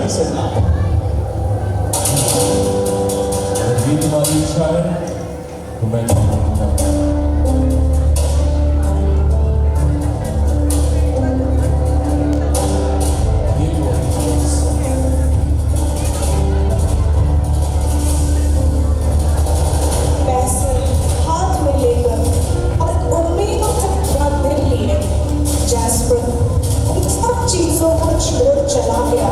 गाने सुनना। अगर ये तुम्हारी इच्छा है तो मैं छोड़ चला गया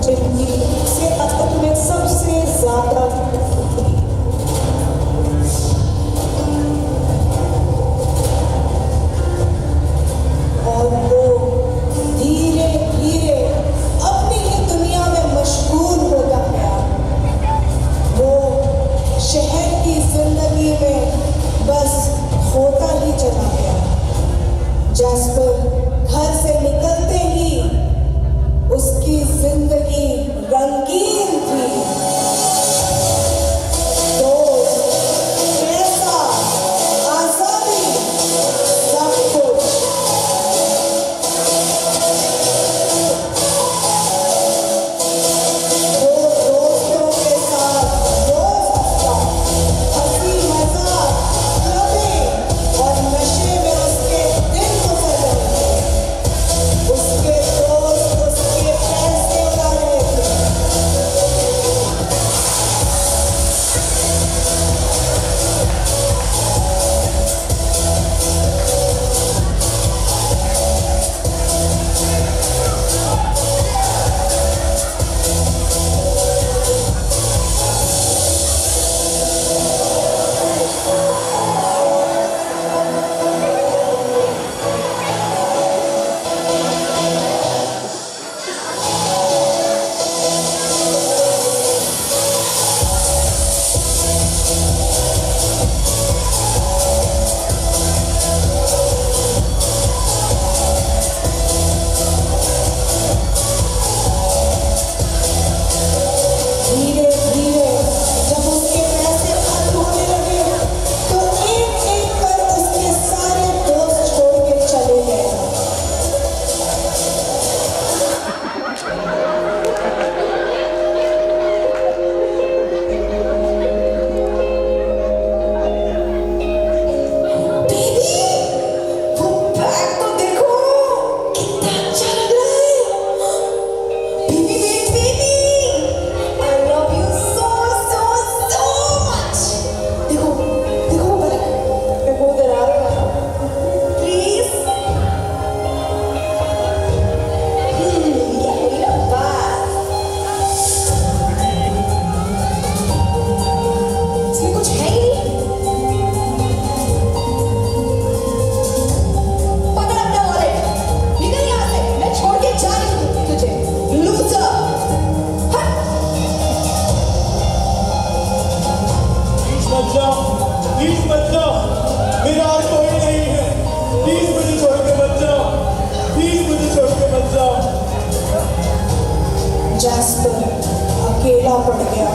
जिनकी से अब में सबसे ज्यादा और वो धीरे धीरे अपनी ही दुनिया में मशगूल होता गया। वो शहर की जिंदगी में बस खोता ही चला गया। जैस्पर घर से निकलते ही उसकी जिंदगी रंगीन थी। दोस्त, पैसा, आजादी, सब कुछ। वो दोस्तों के साथ रोज हंसता, हंसी मजाक, क्लबिंग और नशे में उसके दिन गुजर रहे थे। उसके दोस्त उसके पैसे उड़ा रहे थे। धीरे धीरे जब उसके पैसे खत्म होने लगे तो एक एक कर उसके सारे दोस्त छोड़ के चले गए। दीदी, वो बैग तो देखो, कितना अच्छा लग रहा है। दीदी, दीदी, I love you so much. देखो, देखो वो बैग, देखो उधर आ रहा है। Please. ये मेरा बैग। इसमें कुछ है ही नहीं। पकड़ अपना वॉलेट, निकल यहाँ से, मैं छोड़ के जा रही हूँ तुझे, लूजर। हट। मत जाओ, प्लीज मत जाओ, मेरा और कोई नहीं है। प्लीज मुझे छोड़ के मत जाओ, प्लीज मुझे छोड़ के मत जाओ। जैस्पर अकेला पड़ गया।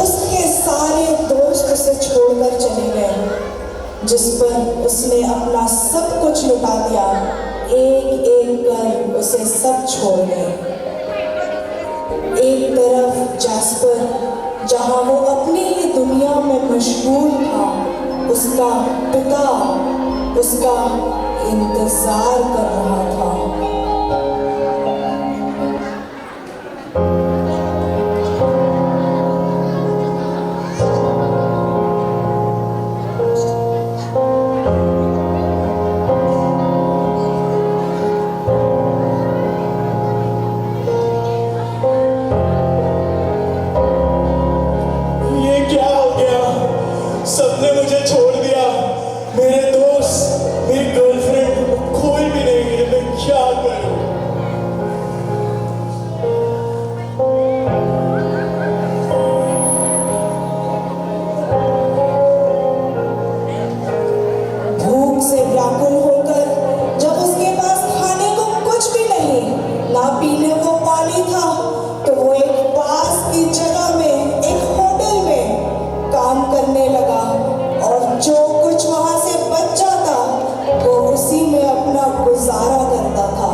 उसके सारे दोस्त उसे छोड़कर चले गए, जिस पर उसने अपना सब कुछ लुटा दिया। एक एक कर उसे सब छोड़ गए। एक तरफ जैस्पर जहां वो अपनी ही दुनिया में मशगूल था, उसका पिता उसका इंतजार कर रहा था। ये क्या हो गया? सबने मुझे छोड़ दिया, मेरे दोस्त, मेरी गर्लफ्रेंड, कोई भी नहीं है। मैं क्या करूं? भूख से व्याकुल होकर जब उसके पास खाने को कुछ भी नहीं, ना पीने को पानी था, तो वो एक पास की जगह में एक होटल में काम करने लगा और जो कुछ वहां से बच जाता वो उसी में अपना गुजारा करता था।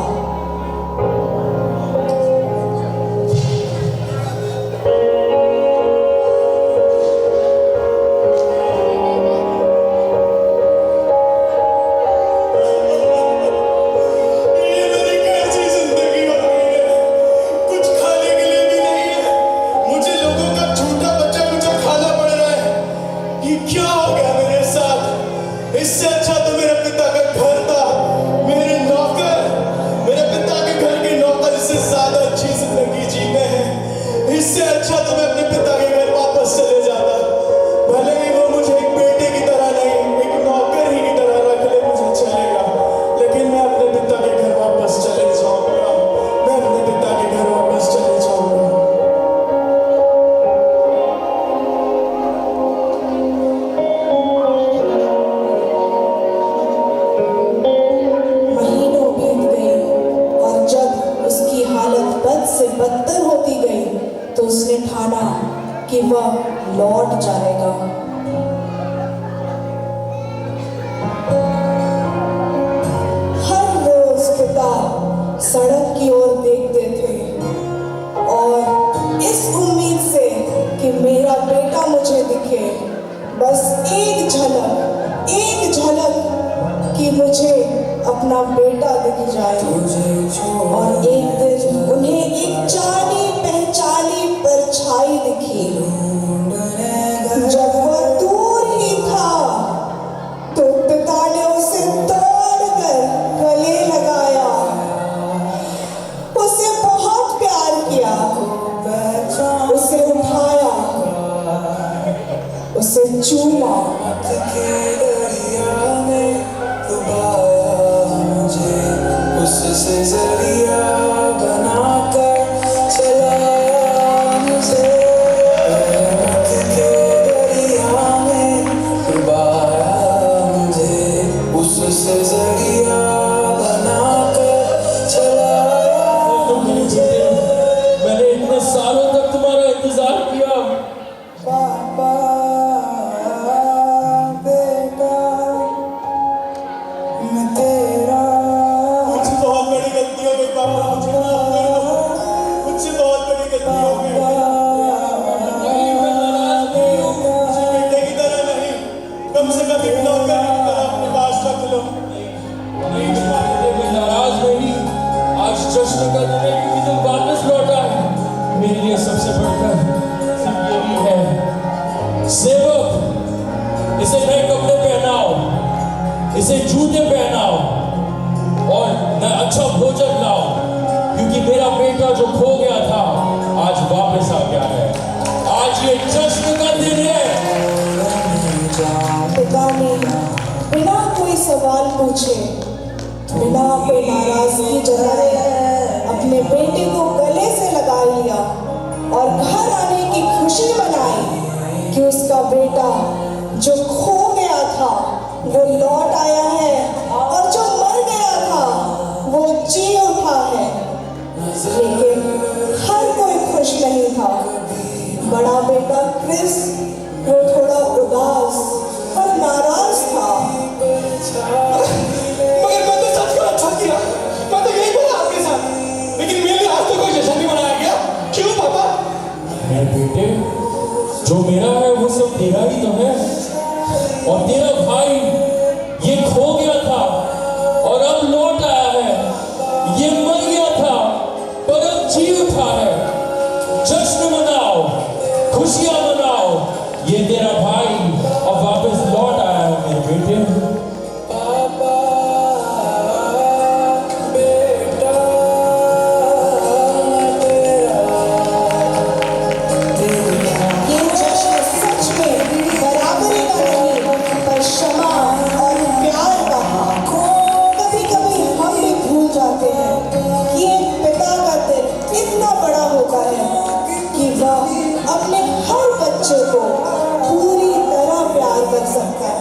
से बदतर होती गई तो उसने ठाना कि वह लौट जाएगा। हर रोज पिता सड़क की ओर देखते थे और इस उम्मीद से कि मेरा बेटा मुझे दिखे, बस एक झलक कि मुझे अपना बेटा दिख जाए। और एक दिन उन्हें एक जानी पहचानी परछाई दिखी। जब वह दूर ही था तो पिता ने उसे दौड़कर गले लगाया, उसे बहुत प्यार किया, उसे उठाया, उसे चूमा। उससे जरिया बनाकर चलाया मुझे, रहमत के दरिया में डुबाया मुझे, उससे जरिया बनाकर चलाया मुझे। मैंने इतने सालों तक तुम्हारा इंतजार किया। पापा बेटा मैं तेरा। मुझसे बहुत बड़ी गलती हो गई पापा, मुझे माफ कर दो। मुझसे बहुत बड़ी गलती हो गई। मुझे बेटे की तरह नहीं, कम से कम एक नौकर की तरह अपने पास रख लो। नहीं तुम्हारे लिए मैं नाराज नहीं। आज जश्न का दिन है क्योंकि तुम वापस लौटा है। मेरे लिए सबसे बढ़कर सिर्फ यही है, सेवक इसे नए कपड़े पहनाओ, इसे जूते पहनाओ और न अच्छा भोजन लाओ, क्योंकि मेरा बेटा जो खो गया था आज वापस आ गया है। आज ये जश्न का दिन है। पिता ने बिना कोई सवाल पूछे, बिना कोई नाराजगी जताए अपने बेटे को गले से लगा लिया और घर आने की खुशी मनाई कि उसका बेटा जो खो गया था वो लौट आया है और जो मर गया था वो जी उठा है। लेकिन हर कोई खुश नहीं था। बड़ा बेटा क्रिस वो थोड़ा उदास और नाराज था। मगर मैं तो सच को अच्छा किया, मैं तो यही बोला आपके साथ, लेकिन मेरे लिए आज तो कोई जश्न नहीं मनाया गया। क्यों पापा? मेरे बेटे, जो मेरा है वो सब तेरा ही तो है। और तेरा भाई ये खो गया था और अब लौट आया है। ये मर गया था पर अब जी उठा है। जश्न मनाओ, खुशियां मनाओ, ये तेरा भाई अब वापस लौट आया है मेरे बेटे। पापा बेटा मैं तेरा। ये जश्न सच में बराबरी का नहीं पर क्षमा और प्यार का था। कभी-कभी हम भी भूल जाते हैं कि एक पिता का दिल इतना बड़ा होता है कि वह अपने हर बच्चे को पूरी तरह प्यार कर सकता है।